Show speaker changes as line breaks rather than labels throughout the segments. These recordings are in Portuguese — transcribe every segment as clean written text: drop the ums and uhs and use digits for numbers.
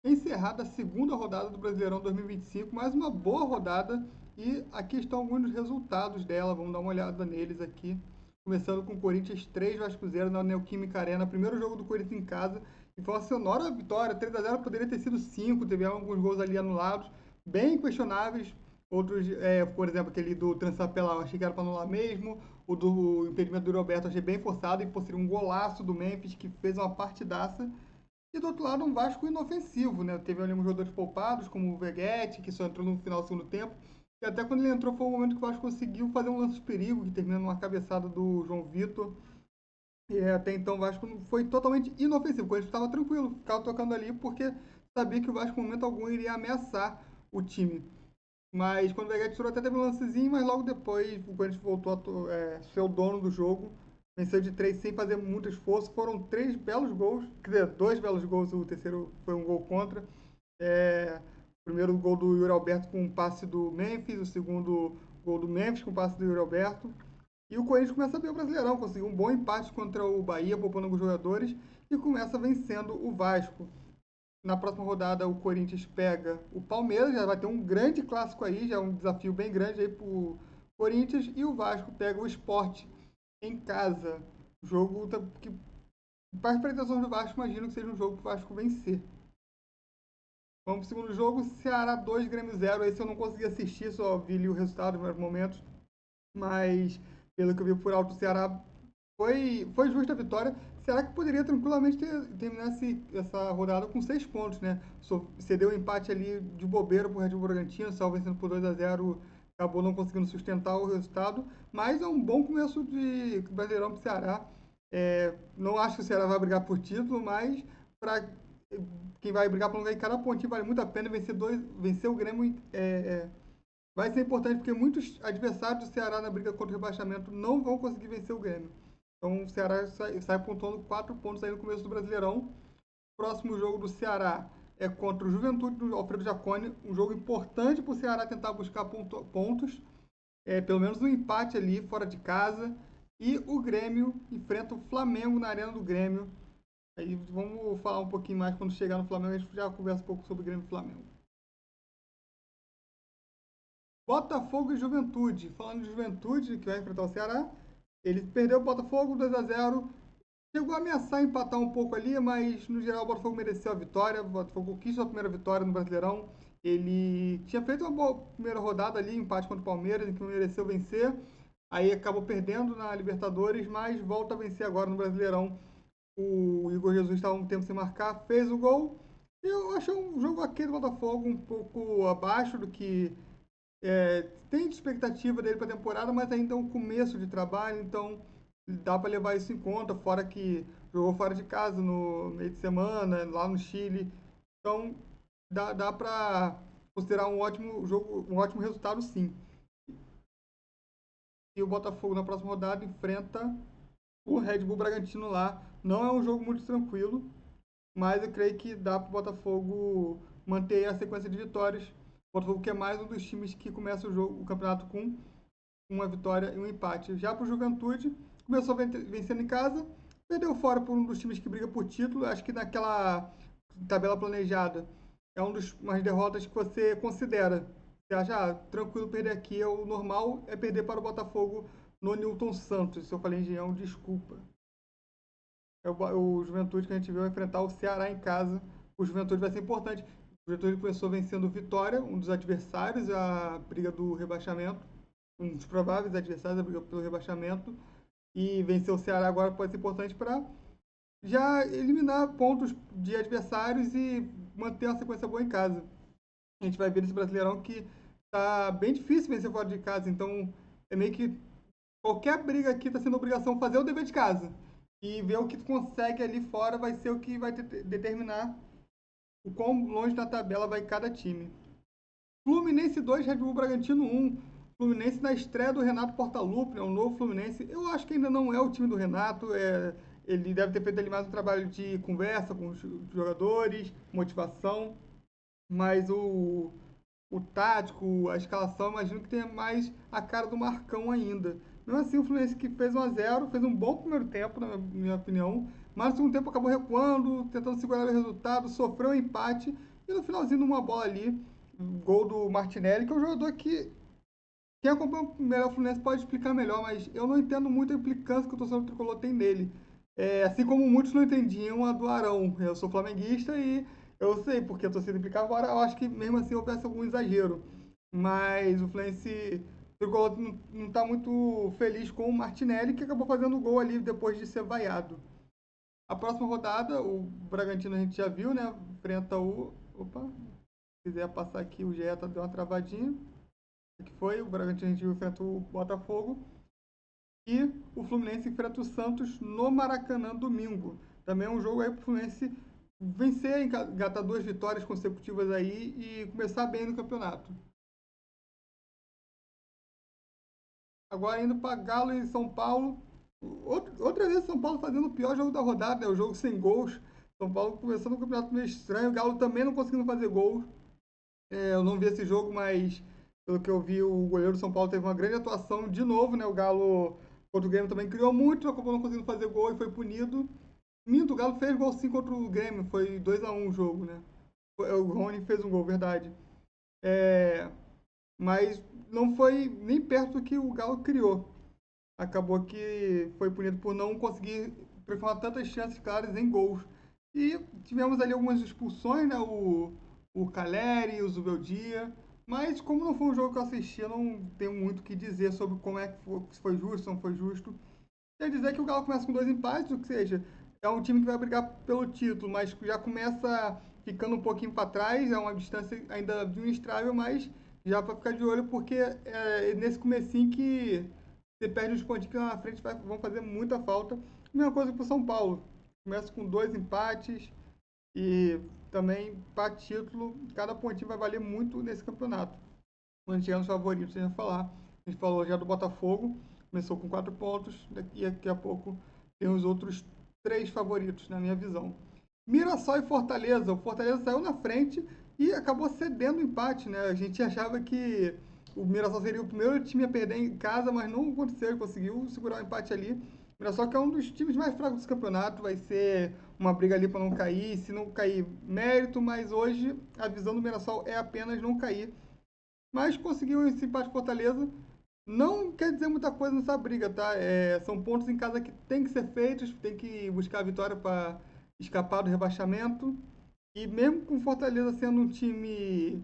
Encerrada a segunda rodada do Brasileirão 2025, mais uma boa rodada e aqui estão alguns dos resultados dela, vamos dar uma olhada neles aqui. Começando com o Corinthians 3, Vasco 0 na Neoquímica Arena, primeiro jogo do Corinthians em casa, e foi uma sonora vitória, 3-0 poderia ter sido 5, teve alguns gols ali anulados, bem questionáveis, outros, por exemplo, aquele do Transapela, eu achei que era para anular mesmo, o do impedimento do Roberto achei bem forçado, e por ser um golaço do Memphis, que fez uma partidaça, e do outro lado, um Vasco inofensivo, né? Teve ali uns jogadores poupados, como o Veguete, que só entrou no final do segundo tempo. E até quando ele entrou, foi o momento que o Vasco conseguiu fazer um lance de perigo, que termina numa cabeçada do João Vitor. E até então o Vasco foi totalmente inofensivo. Quando ele estava tranquilo, ficava tocando ali, porque sabia que o Vasco, em momento algum, iria ameaçar o time. Mas quando o Veguete tirou, até teve um lancezinho, mas logo depois o Corinthians voltou a ser o dono do jogo. Venceu de 3 sem fazer muito esforço. Foram 3 belos gols, quer dizer, 2 belos gols, o terceiro foi um gol contra. O primeiro gol do Yuri Alberto com um passe do Memphis, o segundo gol do Memphis com um passe do Yuri Alberto. E o Corinthians começa a ver o Brasileirão, conseguiu um bom empate contra o Bahia, poupando alguns jogadores, e começa vencendo o Vasco. Na próxima rodada, o Corinthians pega o Palmeiras, já vai ter um grande clássico aí, já é um desafio bem grande aí pro Corinthians. E o Vasco pega o Sport em casa. Jogo que, para as pretensões do Vasco, imagino que seja um jogo para o Vasco vencer. Vamos para o segundo jogo, Ceará 2, Grêmio 0. Esse eu não consegui assistir, só vi ali o resultado nos primeiros momentos. Mas, pelo que eu vi por alto, o Ceará foi justa a vitória. Será que poderia tranquilamente terminar essa rodada com 6 pontos, né? Cedeu o empate ali de bobeira para o Red Bull Bragantino, só vencendo por 2-0, acabou não conseguindo sustentar o resultado. Mas é um bom começo de Brasileirão para o Ceará. Não acho que o Ceará vai brigar por título, mas para quem vai brigar para não ganhar cada pontinho vale muito a pena vencer o Grêmio. Vai ser importante porque muitos adversários do Ceará na briga contra o rebaixamento não vão conseguir vencer o Grêmio. Então o Ceará sai pontuando 4 pontos aí no começo do Brasileirão. Próximo jogo do Ceará é contra o Juventude do Alfredo Jaconi. Um jogo importante para o Ceará tentar buscar pontos. Pelo menos um empate ali fora de casa. E o Grêmio enfrenta o Flamengo na Arena do Grêmio. Aí vamos falar um pouquinho mais quando chegar no Flamengo. A gente já conversa um pouco sobre o Grêmio e Flamengo. Botafogo e Juventude. Falando de Juventude, que vai enfrentar o Ceará, ele perdeu o Botafogo 2-0. Chegou a ameaçar empatar um pouco ali, mas no geral o Botafogo mereceu a vitória. O Botafogo quis sua primeira vitória no Brasileirão. Ele tinha feito uma boa primeira rodada ali, empate contra o Palmeiras, em que mereceu vencer. Aí acabou perdendo na Libertadores, mas volta a vencer agora no Brasileirão. O Igor Jesus estava um tempo sem marcar, fez o gol. E eu achei um jogo aqui do Botafogo um pouco abaixo do que tem expectativa dele para a temporada, mas ainda é um começo de trabalho, então dá para levar isso em conta. Fora que jogou fora de casa no meio de semana, lá no Chile. Então dá para considerar um ótimo jogo, um ótimo resultado, sim. E o Botafogo na próxima rodada enfrenta o Red Bull Bragantino lá. Não é um jogo muito tranquilo, mas eu creio que dá para o Botafogo manter a sequência de vitórias. O Botafogo que é mais um dos times que começa o campeonato com uma vitória e um empate. Já para o Juventude, começou vencendo em casa, perdeu fora por um dos times que briga por título. Acho que naquela tabela planejada é umas derrotas que você considera. Você acha, tranquilo perder aqui, o normal é perder para o Botafogo no Newton Santos. Se eu falei Engenhão, desculpa. O Juventude que a gente viu enfrentar o Ceará em casa. O Juventude vai ser importante. O Juventude começou vencendo o Vitória, um dos adversários, a briga do rebaixamento, um dos prováveis adversários, a briga pelo rebaixamento. E vencer o Ceará agora pode ser importante para já eliminar pontos de adversários e manter uma sequência boa em casa. A gente vai ver nesse Brasileirão que tá bem difícil vencer fora de casa, então é meio que qualquer briga aqui está sendo obrigação fazer o dever de casa. E ver o que tu consegue ali fora vai ser o que vai determinar o quão longe da tabela vai cada time. Fluminense 2, Red Bull Bragantino 1. Fluminense na estreia do Renato Portaluppi, é um novo Fluminense. Eu acho que ainda não é o time do Renato. Ele deve ter feito ali mais um trabalho de conversa com os jogadores, motivação. Mas o tático, a escalação, imagino que tenha mais a cara do Marcão ainda. Mesmo assim, o Fluminense que fez 1-0, fez um bom primeiro tempo, na minha opinião, mas no segundo tempo acabou recuando, tentando segurar o resultado, sofreu um empate E no finalzinho, numa bola ali, gol do Martinelli, que é um jogador que quem acompanha melhor o Fluminense pode explicar melhor, mas eu não entendo muito a implicância que o torcedor tricolor tem nele. Assim como muitos não entendiam a do Arão. Eu sou flamenguista e eu sei porque a torcida implicava, agora eu acho que mesmo assim houvesse algum exagero. Mas o Fluminense tricolor não está muito feliz com o Martinelli, que acabou fazendo o gol ali depois de ser vaiado. A próxima rodada, o Bragantino a gente já viu, né? Enfrenta o. Opa, se quiser passar aqui, o Geta deu uma travadinha. Que foi, o Bragantino a gente viu enfrenta o Botafogo. E o Fluminense enfrenta o Santos no Maracanã domingo. Também é um jogo aí para o Fluminense vencer, engatar 2 vitórias consecutivas aí e começar bem no campeonato. Agora indo para Galo e São Paulo. Outra vez São Paulo fazendo o pior jogo da rodada, o jogo sem gols. São Paulo começando um campeonato meio estranho, o Galo também não conseguindo fazer gols. Eu não vi esse jogo, mas pelo que eu vi, o goleiro do São Paulo teve uma grande atuação de novo, né? O Galo contra o Grêmio também criou muito, acabou não conseguindo fazer gol e foi punido. Minto, o Galo fez gol sim contra o Grêmio, foi 2-1 o jogo, né? O Rony fez um gol, verdade. É, mas não foi nem perto do que o Galo criou. Acabou que foi punido por não conseguir transformar tantas chances claras em gols. E tivemos ali algumas expulsões, né? O Caleri, o Zubeldia. Mas como não foi um jogo que eu assisti, eu não tenho muito o que dizer sobre como é que foi, se foi justo, se não foi justo. Quer dizer que o Galo começa com 2 empates, ou seja, é um time que vai brigar pelo título, mas já começa ficando um pouquinho para trás, é uma distância ainda administrável, mas já para ficar de olho, porque é nesse comecinho que você perde os pontinhos que lá na frente vão fazer muita falta. Mesma coisa para o São Paulo. Começa com 2 empates e também para título, cada pontinho vai valer muito nesse campeonato. Quando chegar nos favoritos, a gente vai falar. A gente falou já do Botafogo, começou com 4 pontos, daqui a pouco tem os outros 3 favoritos, na minha visão. Mirassol e Fortaleza. O Fortaleza saiu na frente e acabou cedendo o empate, né? A gente achava que o Mirassol seria o primeiro time a perder em casa, mas não aconteceu, ele conseguiu segurar o empate ali. O Mirassol que é um dos times mais fracos desse campeonato, vai ser uma briga ali para não cair, se não cair, mérito, mas hoje a visão do Mirassol é apenas não cair. Mas conseguiu esse empate com Fortaleza. Não quer dizer muita coisa nessa briga, tá? São pontos em casa que tem que ser feitos, tem que buscar a vitória para escapar do rebaixamento. E mesmo com Fortaleza sendo um time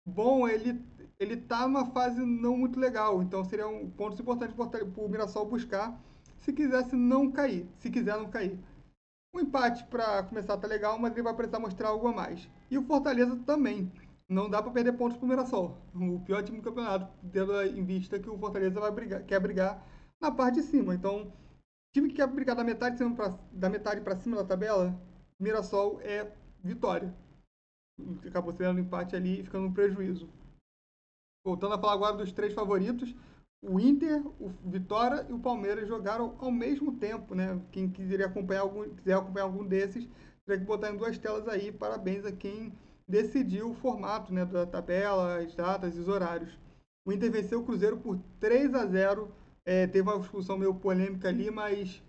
bom, ele tá numa fase não muito legal. Então seria um ponto importante para o Mirassol buscar se quisesse não cair, se quiser não cair. O empate para começar tá legal, mas ele vai precisar mostrar algo a mais. E o Fortaleza também. Não dá para perder pontos pro Mirassol. O pior time do campeonato, tendo em vista que o Fortaleza quer brigar na parte de cima. Então, time que quer brigar da metade para cima da tabela, Mirassol é vitória. Acabou sendo um empate ali e ficando um prejuízo. Voltando a falar agora dos 3 favoritos, o Inter, o Vitória e o Palmeiras jogaram ao mesmo tempo, né? Quem quiser acompanhar algum desses, teria que botar em 2 telas aí. Parabéns a quem decidiu o formato, né, da tabela, as datas e os horários. O Inter venceu o Cruzeiro por 3-0. Teve uma expulsão meio polêmica ali, mas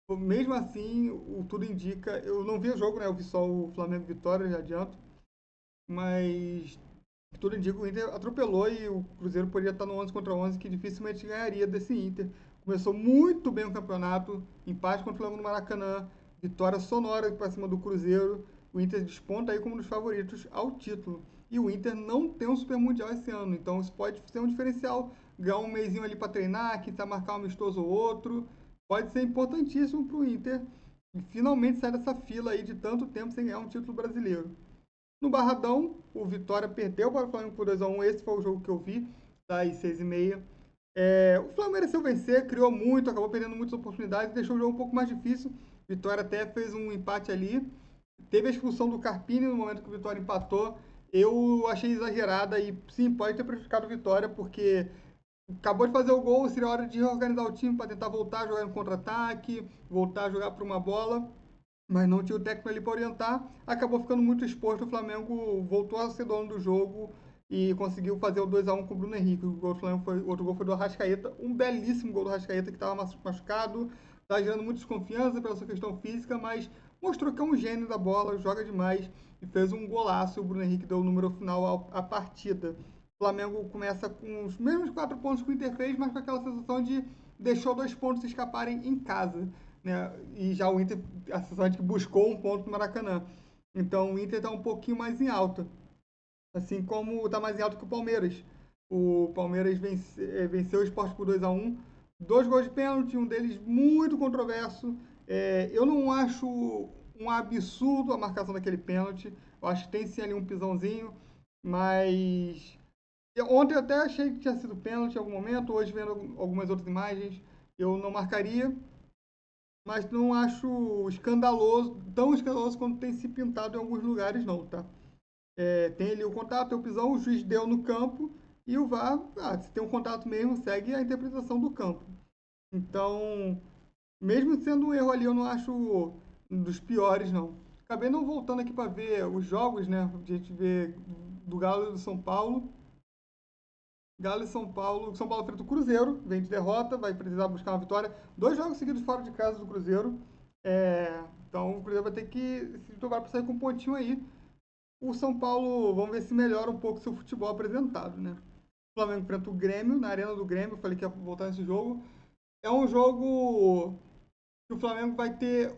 mesmo assim, tudo indica. Eu não vi o jogo, né? Eu vi só o Flamengo Vitória, já adianto. Mas tudo indica que o Inter atropelou e o Cruzeiro poderia estar no 11 contra 11, que dificilmente ganharia desse Inter. Começou muito bem o campeonato, empate contra o Flamengo no Maracanã, vitória sonora para cima do Cruzeiro. O Inter desponta aí como um dos favoritos ao título. E o Inter não tem um Super Mundial esse ano, então isso pode ser um diferencial. Ganhar um mesinho ali para treinar, quem sabe marcar um amistoso ou outro. Pode ser importantíssimo para o Inter finalmente sair dessa fila aí de tanto tempo sem ganhar um título brasileiro. No Barradão, o Vitória perdeu para o Flamengo por 2-1. Esse foi o jogo que eu vi, das 6h30. O Flamengo mereceu vencer, criou muito, acabou perdendo muitas oportunidades, deixou o jogo um pouco mais difícil. Vitória até fez um empate ali. Teve a expulsão do Carpini no momento que o Vitória empatou. Eu achei exagerada e sim, pode ter prejudicado o Vitória, porque acabou de fazer o gol, seria hora de reorganizar o time para tentar voltar a jogar no contra-ataque, voltar a jogar para uma bola, mas não tinha o técnico ali para orientar, acabou ficando muito exposto. O Flamengo voltou a ser dono do jogo e conseguiu fazer o 2-1 com o Bruno Henrique. O outro gol foi do Arrascaeta, um belíssimo gol do Arrascaeta que estava machucado, está gerando muita desconfiança pela sua questão física, mas mostrou que é um gênio da bola, joga demais e fez um golaço. O Bruno Henrique deu o número final à partida. O Flamengo começa com os mesmos 4 pontos que o Inter fez, mas com aquela sensação de deixou 2 pontos escaparem em casa, né? E já o Inter, a sensação de que buscou um ponto no Maracanã. Então o Inter está um pouquinho mais em alta, assim como está mais em alta que o Palmeiras. O Palmeiras venceu o Sport por 2-1, 2 gols de pênalti, um deles muito controverso. Eu não acho um absurdo a marcação daquele pênalti. Eu acho que tem sim ali um pisãozinho, mas ontem eu até achei que tinha sido pênalti em algum momento. Hoje, vendo algumas outras imagens, eu não marcaria, mas não acho escandaloso, tão escandaloso quanto tem se pintado em alguns lugares, não, tá? Tem ali o contato, tem o pisão, o juiz deu no campo e o VAR, se tem um contato mesmo, segue a interpretação do campo. Então, mesmo sendo um erro ali, eu não acho um dos piores, não. Acabei não voltando aqui para ver os jogos, né? A gente vê do Galo e do São Paulo. Galo e São Paulo. São Paulo enfrenta o Cruzeiro, vem de derrota, vai precisar buscar uma vitória. 2 jogos seguidos fora de casa do Cruzeiro. Então o Cruzeiro vai ter que se dobrar para sair com um pontinho aí. O São Paulo, vamos ver se melhora um pouco seu futebol apresentado, né? O Flamengo enfrenta o Grêmio, na Arena do Grêmio, eu falei que ia voltar nesse jogo. É um jogo que o Flamengo vai ter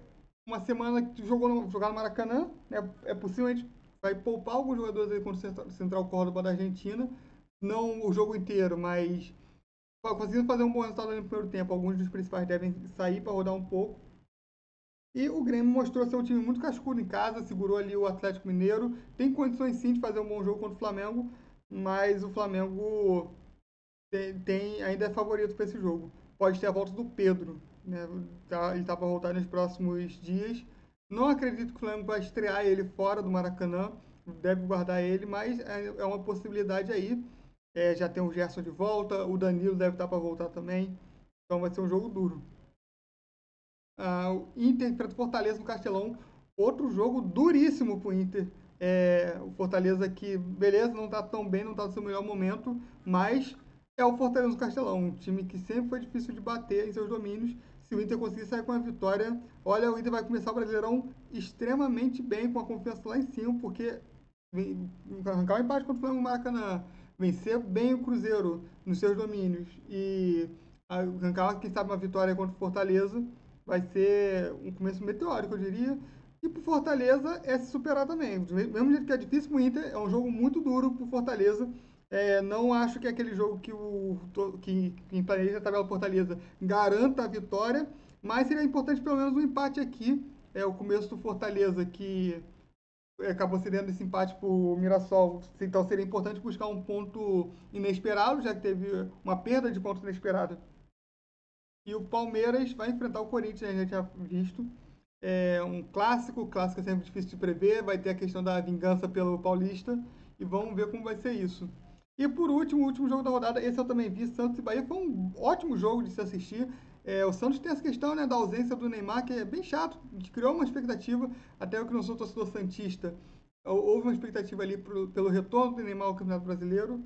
uma semana que jogar no Maracanã, né? Possivelmente vai poupar alguns jogadores aí contra o Central Córdoba da Argentina. Não o jogo inteiro, mas conseguindo fazer um bom resultado no primeiro tempo. Alguns dos principais devem sair para rodar um pouco. E o Grêmio mostrou ser um time muito cascudo em casa, segurou ali o Atlético Mineiro. Tem condições sim de fazer um bom jogo contra o Flamengo, mas o Flamengo ainda é favorito para esse jogo. Pode ter a volta do Pedro, né? Ele está para voltar nos próximos dias. Não acredito que o Flamengo vai estrear ele fora do Maracanã, deve guardar ele, mas é uma possibilidade aí. Já tem o Gerson de volta, o Danilo deve estar para voltar também, então vai ser um jogo duro. O Inter enfrenta o Fortaleza no Castelão. Outro jogo duríssimo pro Inter. O Fortaleza que, beleza, não tá tão bem, não tá no seu melhor momento, mas é o Fortaleza no Castelão, um time que sempre foi difícil de bater em seus domínios. Se o Inter conseguir sair com a vitória, olha, o Inter vai começar o Brasileirão extremamente bem, com a confiança lá em cima, porque arrancar um empate contra o Flamengo no Maracanã, vencer bem o Cruzeiro nos seus domínios e arrancar, quem sabe, uma vitória contra o Fortaleza, vai ser um começo meteórico, eu diria. E pro Fortaleza é se superar também. Do mesmo jeito que é difícil pro Inter, é um jogo muito duro pro Fortaleza. Não acho que é aquele jogo que quem planeja a tabela Fortaleza garanta a vitória, mas seria importante pelo menos um empate aqui. O começo do Fortaleza, que acabou cedendo esse empate para o Mirassol, então seria importante buscar um ponto inesperado, já que teve uma perda de ponto inesperada. E o Palmeiras vai enfrentar o Corinthians, a gente já tinha visto. É um clássico, o clássico é sempre difícil de prever, vai ter a questão da vingança pelo Paulista, e vamos ver como vai ser isso. E por último, o último jogo da rodada, esse eu também vi, Santos e Bahia, foi um ótimo jogo de se assistir. O Santos tem essa questão, né, da ausência do Neymar, que é bem chato, a gente criou uma expectativa, até eu que não sou torcedor santista, houve uma expectativa ali pelo retorno do Neymar ao Campeonato Brasileiro,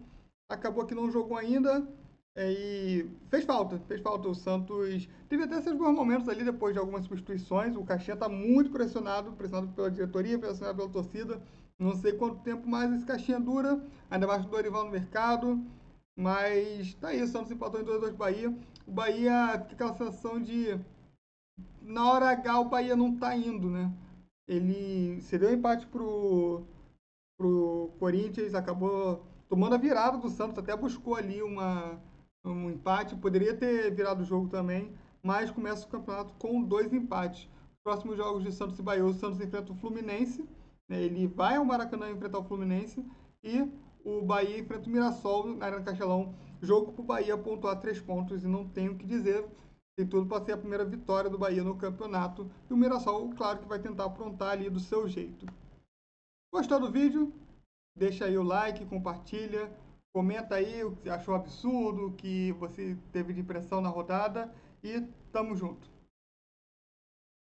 acabou que não jogou ainda, e fez falta. O Santos teve até seus bons momentos ali depois de algumas substituições. O Caixinha está muito pressionado pela diretoria, pressionado pela torcida. Não sei quanto tempo mais esse Caixinha dura, ainda mais com o Dorival no mercado. Mas tá aí, o Santos empatou em 2-2 com o Bahia. O Bahia fica aquela sensação de, na hora H, o Bahia não tá indo, né? Ele cedeu o empate pro Corinthians, acabou tomando a virada do Santos, até buscou ali um empate, poderia ter virado o jogo também, mas começa o campeonato com 2 empates. Os próximos jogos de Santos e Bahia, o Santos enfrenta o Fluminense, né, ele vai ao Maracanã enfrentar o Fluminense, e o Bahia enfrenta o Mirassol na Arena Castelão, jogo para o Bahia pontuar 3 pontos, e não tenho o que dizer, tem tudo para ser a primeira vitória do Bahia no campeonato, e o Mirassol, claro que vai tentar aprontar ali do seu jeito. Gostou do vídeo? Deixa aí o like, compartilha, comenta aí o que você achou absurdo, o que você teve de impressão na rodada e tamo junto.